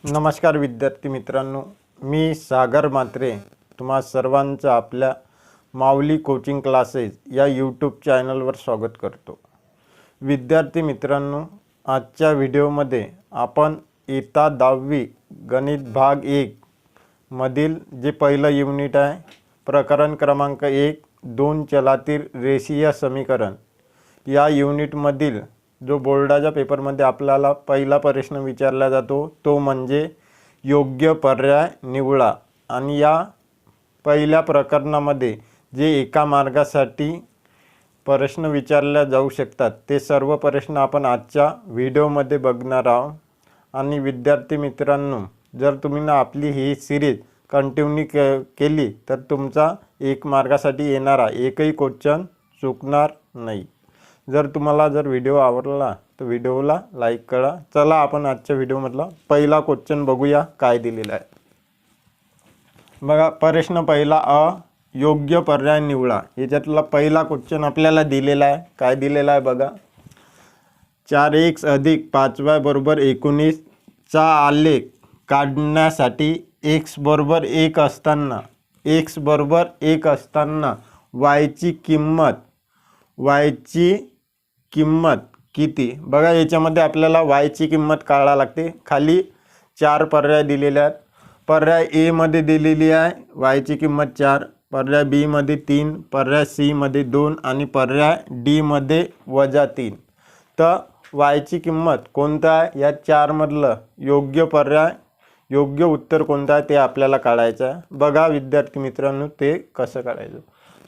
नमस्कार विद्यार्थी मित्रांनो, मी सागर म्हात्रे तुम्हा सर्वांचं आपल्या माऊली कोचिंग क्लासेस या यूट्यूब चॅनलवर स्वागत करतो। विद्यार्थी मित्रांनो, आजच्या व्हिडिओमध्ये आपण इयत्ता 10वी गणित भाग 1 मधील जे पहिलं युनिट आहे, प्रकरण क्रमांक 1 2 चलातील रेषीय समीकरण या युनिटमधील जो बोर्डाच्या पेपरमध्ये आपल्याला पहिला प्रश्न विचारला जातो तो म्हणजे योग्य पर्याय निवडा। आणि या पहिल्या प्रकरणामध्ये जे एका मार्गासाठी प्रश्न विचारले जाऊ शकतात ते सर्व प्रश्न आपण आजच्या व्हिडिओमध्ये बघणार आहोत। आणि विद्यार्थी मित्रांनो, जर तुम्ही आपली ही सिरीज कंटिन्यू केली तर तुमचा एक मार्गासाठी येणारा एकही क्वेश्चन चुकणार नाही। जर तुम्हाला व्हिडिओ आवडला तर व्हिडिओला लाईक करा। चला आपण आजच्या व्हिडिओमधला पहिला क्वेश्चन बघूया काय दिलेला आहे। बघा, प्रश्न पहिला अ, योग्य पर्याय निवडा। याच्यातला पहिला क्वेश्चन आपल्याला दिलेला आहे। काय दिलेला आहे बघा, 4x + 5y = 19 चा आलेख काढण्यासाठी x = 1 असताना y ची किंमत किती। बघा, याच्यामध्ये आपल्याला y ची किंमत काढायला लागते। खाली 4 पर्याय दिलेले आहेत। पर्याय ए मध्ये दिलेली आहे y ची किंमत 4, पर्याय बी मध्ये 3, पर्याय सी मध्ये 2 आणि पर्याय डी मध्ये -3। तर y ची किंमत कोणता आहे या 4 मधलं योग्य उत्तर कोणतं आहे ते आपल्याला काढायचं आहे। बघा विद्यार्थी मित्रांनो, ते कसं काढायचं।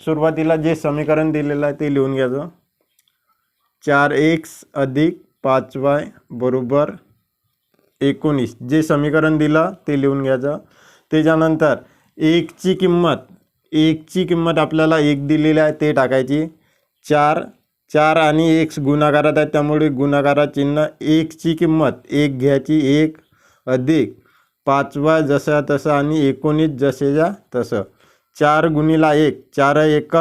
सुरुवातीला जे समीकरण दिलेलं आहे ते लिहून घ्यायचं। 4x + 5y = 19 जे समीकरण दिलं ते लिहून घ्यायचं। त्याच्यानंतर x ची किंमत आपल्याला 1 दिलेली आहे ते टाकायची। 4 आणि x गुणाकारात आहे त्यामुळे गुणाकारात चिन्ह, x ची किंमत 1 घ्यायची, 1 अधिक 5y जसा तसा आणि 19 जसेच्या तसं। 4 × 1 4 1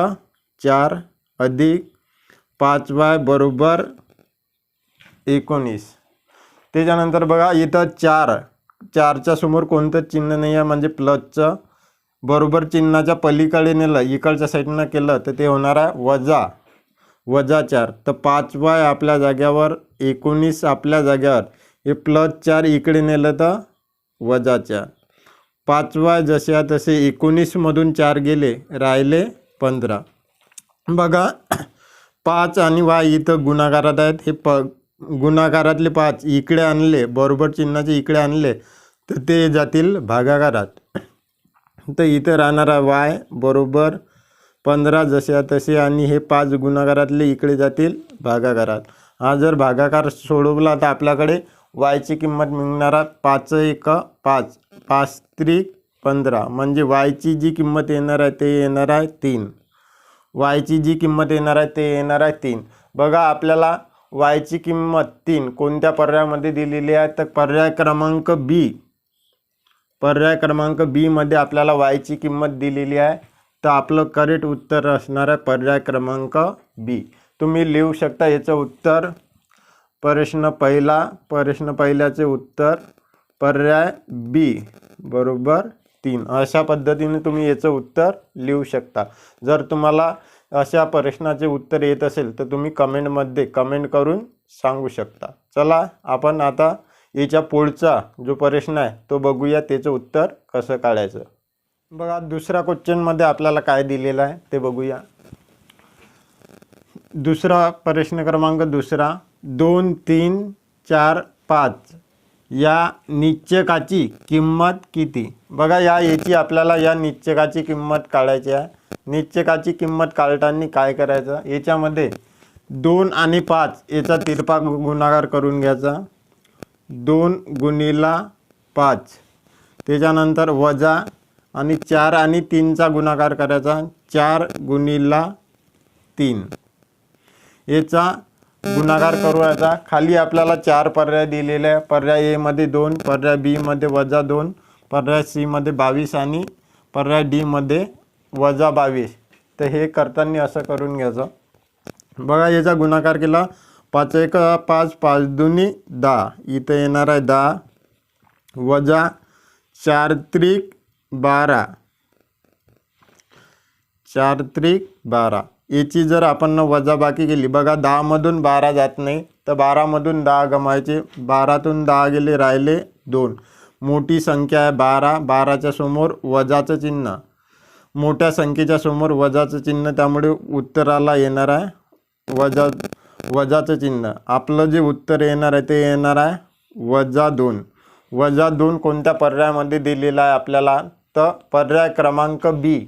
4 अधिक 5y = 19। त्याच्यानंतर बघा इथं 4च्या समोर कोणतं चिन्ह नाही आहे म्हणजे प्लसचं, बरोबर चिन्हाच्या पलीकडे नेलं इकडच्या साईडनं केलं तर ते होणार आहे -4। तर 5y आपल्या जाग्यावर, 19 आपल्या जाग्यावर, हे +4 इकडे नेलं तर -4। 5y जसे तसे 19 मधून 4 गेले, राहिले 15। बघा 5 आणि y इथं गुणाकारात आहेत, हे गुणाकारातले 5 इकडे आणले, बरोबर चिन्हाचे इकडे आणले तर ते जातील भागाकारात। तर इथं राहणार y = 15 जसे तसे आणि हे 5 गुणाकारातले इकडे जातील भागाकारात। हा जर भागाकार सोडवला तर आपल्याकडे y ची किंमत मिळणार आहे 5 1 5 5 3 15 म्हणजे y ची जी किंमत येणार आहे ते येणार आहे 3। y ची जी किंमत येणार आहे ते येणार आहे 3। बघा आपल्याला y ची किंमत 3 कोणत्या पर्यायामध्ये दिलेली आहे तर पर्याय क्रमांक बी मध्ये आपल्याला y ची किंमत दिलेली आहे। तर आपलं करेक्ट उत्तर असणार आहे पर्याय क्रमांक बी। तुम्ही लिहू शकता याचं उत्तर। प्रश्न पहिल्याचे उत्तर पर्याय बी = 3। अशा पद्धतीने तुम्ही याचं उत्तर लिहू शकता। जर तुम्हाला अशा प्रश्नाचे उत्तर येत असेल तर तुम्ही कमेंटमध्ये कमेंट करून सांगू शकता। चला आपण आता याच्या पुढचा जो प्रश्न आहे तो बघूया, त्याचं उत्तर कसं काढायचं। बघा दुसरा क्वेश्चनमध्ये आपल्याला काय दिलेलं आहे ते बघूया। दुसरा प्रश्न क्रमांक 2 3 4 5 या निश्चकाची किंमत किती। बघा याची आपल्याला या निश्चकाची किंमत काढायची आहे। निश्चकाची किंमत काढताना काय करायचं, याच्यामध्ये 2 आणि 5 याचा तिरपा गुणाकार करून घ्यायचा, 2 × 5। त्याच्यानंतर वजा आणि 4 आणि 3 चा गुणाकार करायचा, 4 × 3 याचा गुणाकार करूयाचा। खाली आपल्याला 4 पर्याय दिलेले आहे। पर्याय ए मध्ये 2, पर्याय बी मध्ये -2, पर्याय सी मध्ये 22 आणि पर्याय डी मध्ये -22। तर हे करताना असं करून घ्यायचं। बघा याचा गुणाकार केला, 5 1 5 5 2 10, इथं येणार आहे 10 वजा 4 त्रिक 12, 4 त्रिक 12 याची जर आपण वजाबाकी केली, बघा 10 मधून 12 जात नाही तर 12 मधून 10 गमायचे, 12तून 10 गेले, राहिले 2. मोठी संख्या आहे 12, 12च्या समोर वजाचं चिन्ह, मोठ्या संख्येच्या समोर वजाचं चिन्ह, त्यामुळे उत्तराला येणार आहे वजाचं चिन्ह. आपलं जे उत्तर येणार आहे ते येणार आहे -2. -2 कोणत्या पर्यायामध्ये दिलेला आहे आपल्याला, तर पर्याय क्रमांक बी.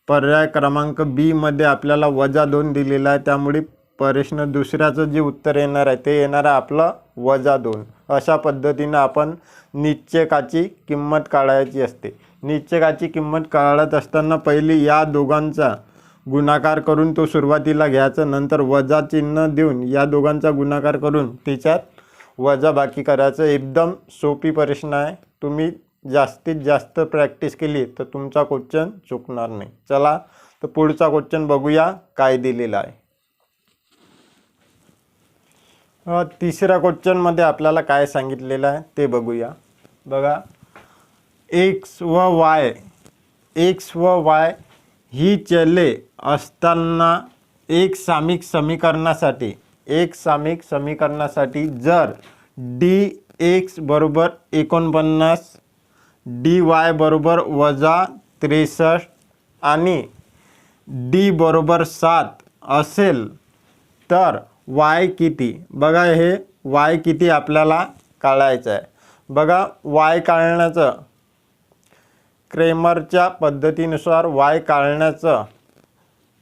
पर्याय क्रमांक बी मध्ये आपल्याला -2 दिलेला आहे, त्यामुळे प्रश्न दुसऱ्याचं जे उत्तर येणार आहे ते येणार आहे आपलं -2. अशा पद्धतीने आपण निश्चयकाची किंमत काढायची असते. निश्चयकाची किंमत काढत असताना पहिली या दोघांचा गुणाकार करून तो सुरुवातीला घ्यायचा, नंतर वजा चिन्ह देऊन या दोघांचा गुणाकार करून त्याच्यात वजाबाकी करायचं. एकदम सोपी प्रश्न आहे. तुम्ही जास्तीत जास्त प्रॅक्टिस केली तर तुमचा क्वेश्चन चुकणार नाही. चला तर पुढचा क्वेश्चन बघूया काय दिलेला आहे. तिसऱ्या क्वेश्चनमध्ये आपल्याला काय सांगितलेलं आहे ते बघूया. बघा एक्स व वाय ही चले असताना एक सामिक समीकरणासाठी जर dx बरोबर 49, dy बरोबर -63 आणि d बरोबर 7 असेल तर y किती. बघा हे y किती आपल्याला काढायचं आहे. बघा y काढण्याचं क्रेमरच्या पद्धतीनुसार y काढण्याचं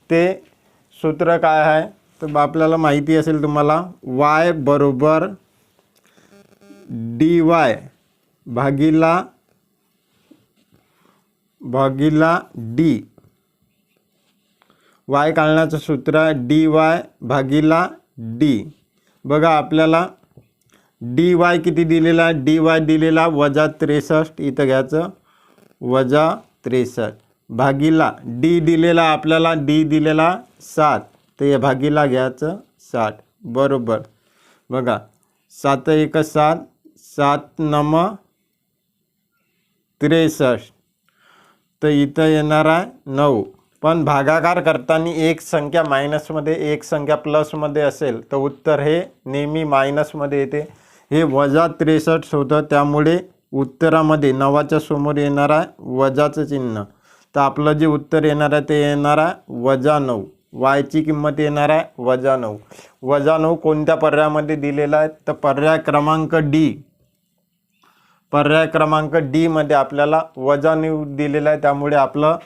ते सूत्र काय आहे तर आपल्याला माहिती असेल तुम्हाला, y बरोबर dy भागिला d. y काढण्याचं सूत्र आहे dy भागिला d. बघा आपल्याला dy किती दिलेला आहे, dy दिलेला -63, इथं घ्यायचं -63 भागिला d दिलेला आपल्याला, d दिलेला 7, ते भागिला घ्यायचं 60 बरोबर. बघा 7 1 7, 7 9 63, तर इथं येणार आहे 9. पण भागाकार करताना एक संख्या मायनसमध्ये एक संख्या प्लसमध्ये असेल तर उत्तर हे नेहमी मायनसमध्ये येते. हे -63 होतं, त्यामुळे उत्तरामध्ये 9च्या समोर येणार आहे वजाचं चिन्ह. तर आपलं जे उत्तर येणार आहे ते येणार आहे -9. वायची किंमत येणार आहे -9. -9 कोणत्या पर्यायामध्ये दिलेला आहे तर पर्याय क्रमांक डी. पर्याय क्रमांक डी मध्ये आपल्याला -9 दिलेला आहे, त्यामुळे आपलं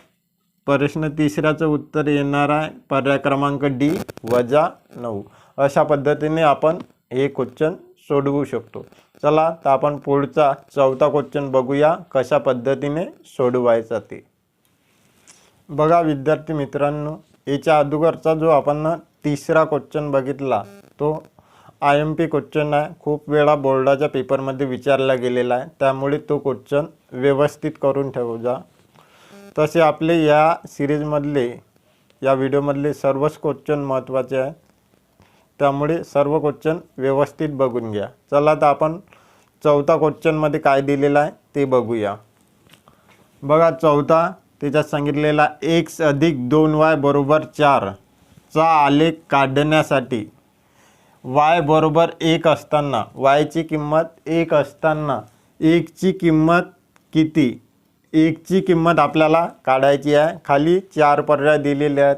प्रश्न तिसऱ्याचं उत्तर येणार आहे पर्याय क्रमांक डी -9. अशा पद्धतीने आपण हे क्वेश्चन सोडवू शकतो. चला तर आपण पुढचा चौथा क्वेश्चन बघूया कशा पद्धतीने सोडवायचा ते. बघा विद्यार्थी मित्रांनो, याच्या अगोदरचा जो आपण तिसरा क्वेश्चन बघितला तो IMP क्वेश्चन आहे. खूप वेळा बोर्डाच्या पेपरमध्ये विचारला गेलेला आहे, त्यामुळे तो क्वेश्चन व्यवस्थित करून ठेवजा. तसे आपले या सिरीजमधले या व्हिडिओमधले सर्वच क्वेश्चन महत्त्वाचे आहे, त्यामुळे सर्व क्वेश्चन व्यवस्थित बघून घ्या. चला तर आपण चौथा क्वेश्चनमध्ये काय दिलेलं आहे ते बघूया. बघा चौथा त्याच्यात सांगितलेला x अधिक 2y बरोबर 4 चा आलेख काढण्यासाठी y बरोबर 1 असताना y ची किंमत 1 असताना 1 ची किंमत किती. 1 ची किंमत आपल्याला काढायची आहे. खाली 4 पर्याय दिलेले आहेत.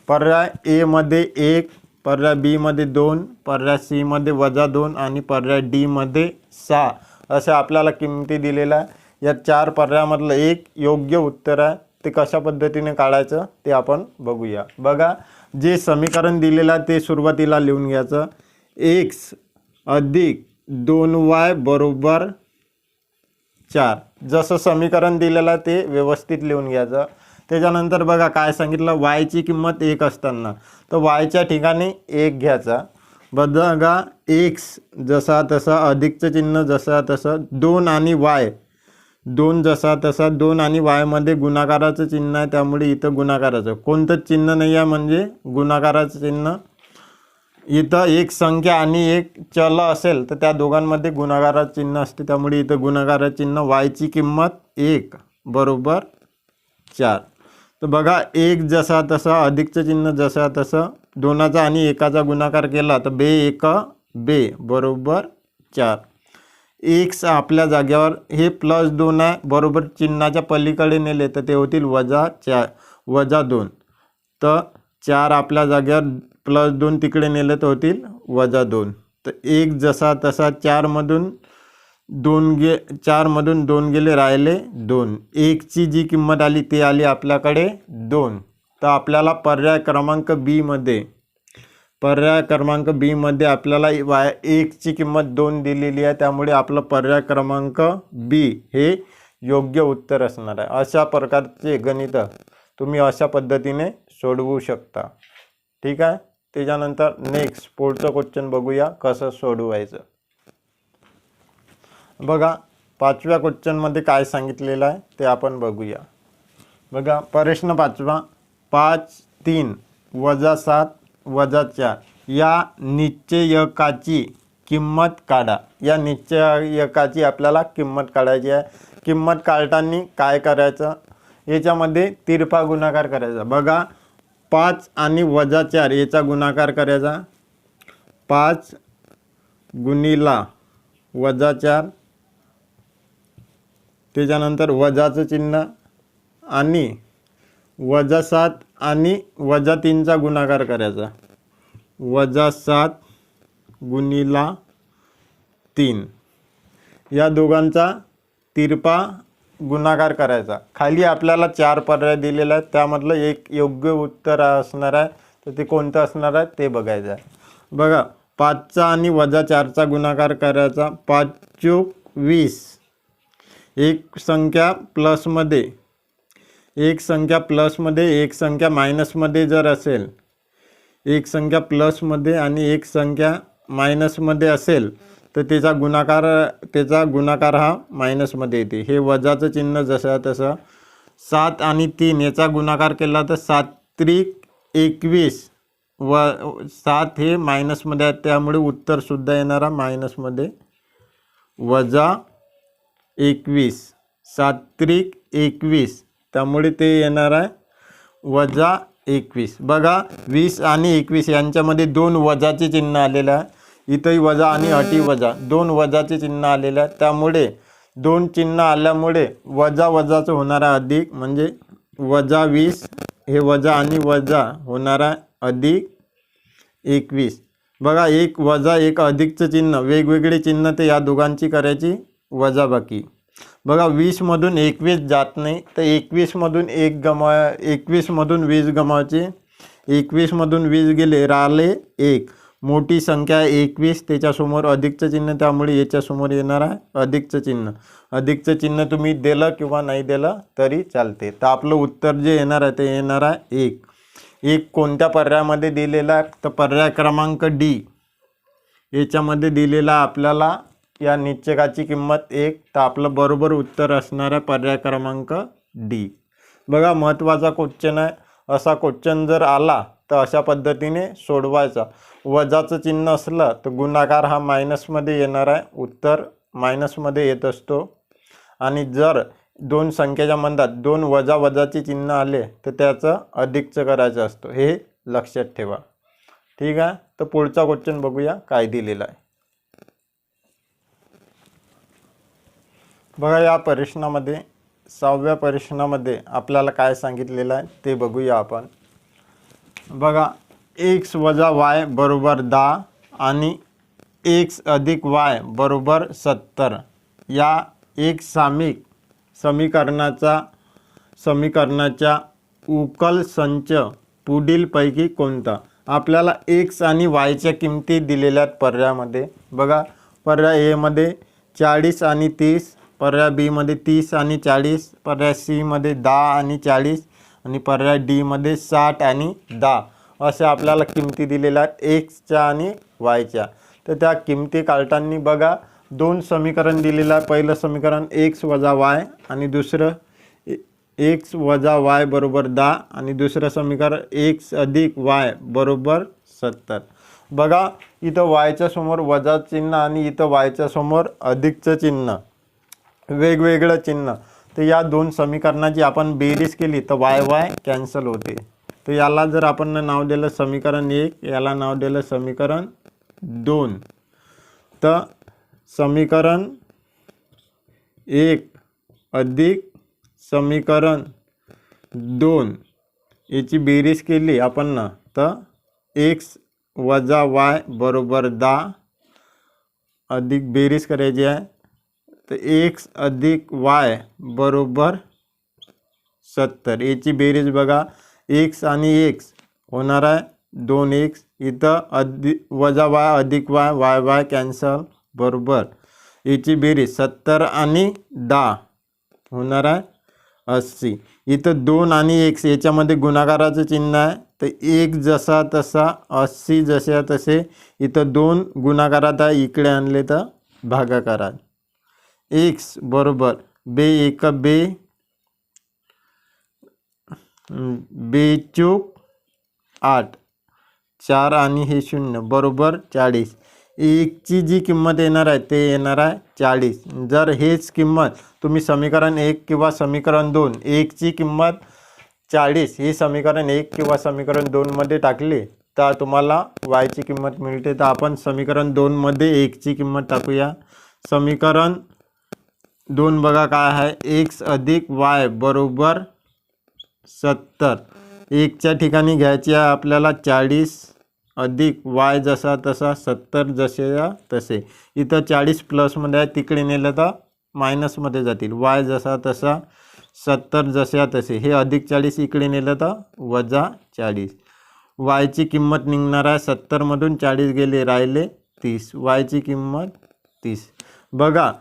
पर्याय ए मध्ये 1, पर्याय बी मध्ये 2, पर्याय सी मध्ये -2 आणि पर्याय डी मध्ये 6 असे आपल्याला किमती दिलेल्या आहे. या 4 पर्यायामधलं एक योग्य उत्तर आहे. ते कशा पद्धतीने काढायचं ते आपण बघूया. बघा जे समीकरण दिलेलं आहे ते सुरुवातीला लिहून घ्यायचं. x अधिक 2y बरोबर 4 जसं समीकरण दिलेलं आहे ते व्यवस्थित लिहून घ्यायचं. त्याच्यानंतर बघा काय सांगितलं, y ची किंमत 1 असताना तर y च्या ठिकाणी 1 घ्यायचा. बघा x जसा तसा अधिकचं चिन्ह जसा तसं 2 आणि y 2 जसा तसा 2 आणि y मध्ये गुणाकाराचं चिन्ह आहे, त्यामुळे इथं गुणाकाराचं कोणतंच चिन्ह नाही आहे म्हणजे गुणाकाराचं चिन्ह इथं एक संख्या आणि एक चल असेल तर त्या दोघांमध्ये गुणाकाराचं चिन्ह असते, त्यामुळे इथं गुणाकाराचं चिन्ह वायची किंमत 1 बरोबर 4. तर बघा, एक जसा तसा अधिकचं चिन्ह जसा तसं दोनाचा आणि एकाचा गुणाकार केला तर बे एक बे बरोबर 4. एक्स आपल्या जागेवर हे +2 आहे, बरोबर चिन्हाच्या पलीकडे नेले तर ते होतील -2. तर 4 आपल्या जागेवर +2 तिकडे नेले तर होतील -2. तर एक जसा तसा 4 मधून 2 गेले, राहिले 2. 1ची जी किंमत आली ती आली आपल्याकडे 2. तर आपल्याला पर्याय क्रमांक बी मध्ये आपल्याला एक्सची किंमत 2 दिलेली आहे, त्यामुळे आपलं पर्याय क्रमांक बी हे योग्य उत्तर असणार आहे. अशा प्रकारचे गणित तुम्ही अशा पद्धतीने सोडवू शकता. ठीक आहे. त्याच्यानंतर नेक्स्ट पुढचं क्वेश्चन बघूया कसं सोडवायचं. बघा, 5व्या क्वेश्चनमध्ये काय सांगितलेलं आहे ते आपण बघूया. बघा, प्रश्न 5वा, 5 3 -7 -4 या निश्चयकाची किंमत काढा. या निश्चयकाची आपल्याला किंमत काढायची आहे. किंमत काढताना काय करायचं, याच्यामध्ये तिरपा गुणाकार करायचा. बघा, 5 आणि -4 याचा गुणाकार करायचा. 5 गुणिला -4, त्याच्यानंतर वजाचं चिन्ह आणि -7 आणि -3चा गुणाकार करायचा. -7 गुणिला 3 या दोघांचा तिरपा गुणाकार करायचा. खाली आपल्याला 4 पर्याय दिलेले आहेत, त्यामधलं एक योग्य उत्तर असणार आहे. तर ते कोणतं असणार आहे ते बघायचं आहे. बघा, 5चा आणि -4चा गुणाकार करायचा. 5 चूक 20. एक संख्या प्लसमध्ये, एक संख्या प्लसमध्ये, एक संख्या मायनसमध्ये जर असेल, एक संख्या प्लसमध्ये आणि एक संख्या मायनसमध्ये असेल तर त्याचा गुणाकार हा मायनसमध्ये येते. हे वजाचं चिन्ह जसं तसं. 7 आणि 3 याचा गुणाकार केला तर 7 त्रिक 21 व 7 हे मायनसमध्ये आहे, त्यामुळे उत्तरसुद्धा येणारा मायनसमध्ये. -21 7 त्रिक 21, त्यामुळे ते येणार आहे -21. बघा, 20 आणि 21 यांच्यामध्ये 2 वजाचे चिन्ह आलेलं आहे. इथंही वजा आणि अटी वजा 2 वजाचे चिन्ह आलेलं आहे, त्यामुळे 2 चिन्ह आल्यामुळे वजाचं होणार आहे अधिक, म्हणजे -20 हे वजा आणि वजा होणार आहे +21. बघा, एक वजा एक अधिकचं चिन्ह, वेगवेगळे चिन्ह ते या दोघांची करायची वजाबाकी. बघा, 20 मधून 21 जात नाही तर 21 मधून 21 मधून 20 गमावायचे. 21 मधून 20 गेले, राहिले 1. मोठी संख्या 21, त्याच्यासमोर अधिकचं चिन्ह, त्यामुळे याच्यासमोर येणार आहे अधिकचं चिन्ह. अधिकचं चिन्ह तुम्ही दिलं किंवा नाही दिलं तरी चालते. तर आपलं उत्तर जे येणार आहे ते येणार आहे 1. 1 कोणत्या पर्यायामध्ये दिलेला आहे तर पर्याय क्रमांक डी याच्यामध्ये दिलेला आपल्याला या निश्चयकाची किंमत 1. तर आपलं बरोबर उत्तर असणार आहे पर्याय क्रमांक डी. बघा, महत्त्वाचा क्वेश्चन आहे. असा क्वेश्चन जर आला तर अशा पद्धतीने सोडवायचा. वजाचं चिन्ह असलं तर गुणाकार हा मायनसमध्ये येणार आहे, उत्तर मायनसमध्ये येत असतो. आणि जर 2 संख्येच्या मधात 2 वजाचे चिन्ह आले तर त्याचं अधिकचं करायचं असतो, हे लक्षात ठेवा. ठीक आहे. तर पुढचा क्वेश्चन बघूया काय दिलेला आहे. बघा, या प्रश्नामध्ये 6व्या प्रश्नामध्ये आपल्याला काय सांगितलेलं आहे ते बघूया आपण. बघा, x वजा y बरोबर 10 आणि x अधिक y बरोबर 70 या एक सामिक समीकरणाच्या उकल संच पुढीलपैकी कोणता. आपल्याला x आणि y च्या किमती दिलेल्या आहेत पर्यायामध्ये. बघा, पर्याय ए मध्ये 40 आणि 30, पर्याय बी मध्ये 30 आणि 40, पर्याय सी मध्ये 10 आणि 40 आणि पर्याय डी मध्ये 60 आणि 10 अशा आपल्याला किमती दिलेल्या आहेत एक्सच्या आणि वायच्या. तर त्या किमती काढताना बघा, 2 समीकरण दिलेलं आहे. पहिलं समीकरण x वजा y आणि दुसरं x वजा y बरोबर 10 आणि दुसरं समीकरण x अधिक y बरोबर 70. बघा इथं वायच्या समोर वजा चिन्ह आणि इथं वायच्या समोर अधिकचं चिन्ह, वेगवेगळं चिन्ह. तर या दोन समीकरणाची आपण बेरीज केली तर वाय वाय कॅन्सल होते. तर याला जर आपण नाव दिलं समीकरण 1, याला नाव दिलं समीकरण 2. तर समीकरण 1 अधिक समीकरण 2 याची बेरीज केली आपण ना, तर x वजा वाय बरोबर 10 अधिक बेरीज करायची आहे. तर x अधिक वाय बरोबर 70. याची बेरीज बघा, x आणि x होणार आहे 2x. इथं अधिक वजा वाय अधिक वाय, वाय वाय कॅन्सल, बरोबर याची बेरीज 70 आणि 10 होणार आहे 80. इथं 2 आणि x याच्यामध्ये गुणाकाराचं चिन्ह आहे. तर 1 जसा तसा 80 जसे तसे. इथं 2 गुणाकारात आहे, इकडे आणले तर भागाकारात. x बरोबर बे एक बे, बेचूक 8, 4 आणि हे 0 बरोबर 40. एकची जी किंमत येणार आहे ते येणार आहे 40. जर हेच किंमत तुम्ही समीकरण 1 किंवा समीकरण 2, एकची किंमत 40 ही समीकरण 1 किंवा समीकरण 2 मध्ये टाकली तर तुम्हाला वायची किंमत मिळते. तर आपण समीकरण 2 मध्ये एकची किंमत टाकूया. समीकरण 2 बघा काय आहे, x अधिक वाय बरोबर 70. एकच्या ठिकाणी घ्यायची आहे आपल्याला 40 अधिक वाय जसा तसा 70 जसे तसे. इथं 40 प्लसमध्ये आहे, तिकडे नेलं तर मायनसमध्ये जातील. वाय जसा तसा 70 जसे तसे. हे अधिक 40 इकडे नेलं तर वजा 40. वायची किंमत निघणार आहे 70 मधून 40 गेले राहिले 30. वायची किंमत 30. बघा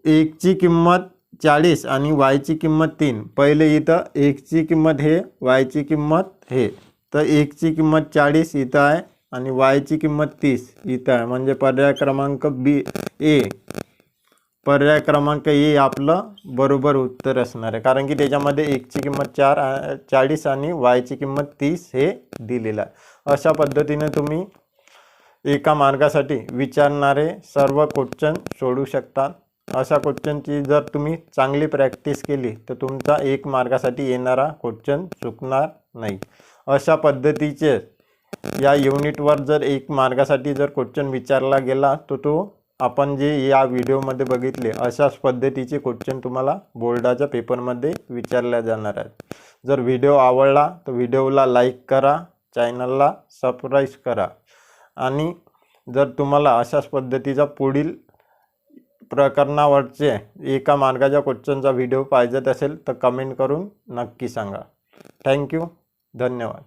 एकची किंमत 40 आणि वायची किंमत 3. पहिले इथं एकची किंमत हे, वायची किंमत हे. तर एकची किंमत 40 इथं आहे आणि वायची किंमत 30 इथं आहे. म्हणजे पर्याय क्रमांक बी ए, पर्याय क्रमांक ए आपलं बरोबर उत्तर असणार आहे. कारण की त्याच्यामध्ये एकची किंमत 40 आणि वायची किंमत 30 हे दिलेलं आहे. अशा पद्धतीने तुम्ही एका मार्गासाठी विचारणारे सर्व क्वेश्चन सोडवू शकता. अशा क्वेश्चनची जर तुम्ही चांगली प्रॅक्टिस केली तर तुमचा एक मार्गासाठी येणारा क्वेश्चन चुकणार नाही. अशा पद्धतीचे या युनिटवर जर एक मार्गासाठी जर क्वेश्चन विचारला गेला तर तो आपण जे या व्हिडिओमध्ये बघितले अशाच पद्धतीचे क्वेश्चन तुम्हाला बोर्डाच्या पेपरमध्ये विचारल्या जाणार आहेत. जर व्हिडिओ आवडला तर व्हिडिओला लाईक करा, चॅनलला सबस्क्राईब करा. आणि जर तुम्हाला अशाच पद्धतीचा पुढील प्रकरणावरचे एका मार्गाच्या क्वेश्चनचा व्हिडिओ पाहिजे असेल तर कमेंट करून नक्की सांगा. थँक्यू, धन्यवाद.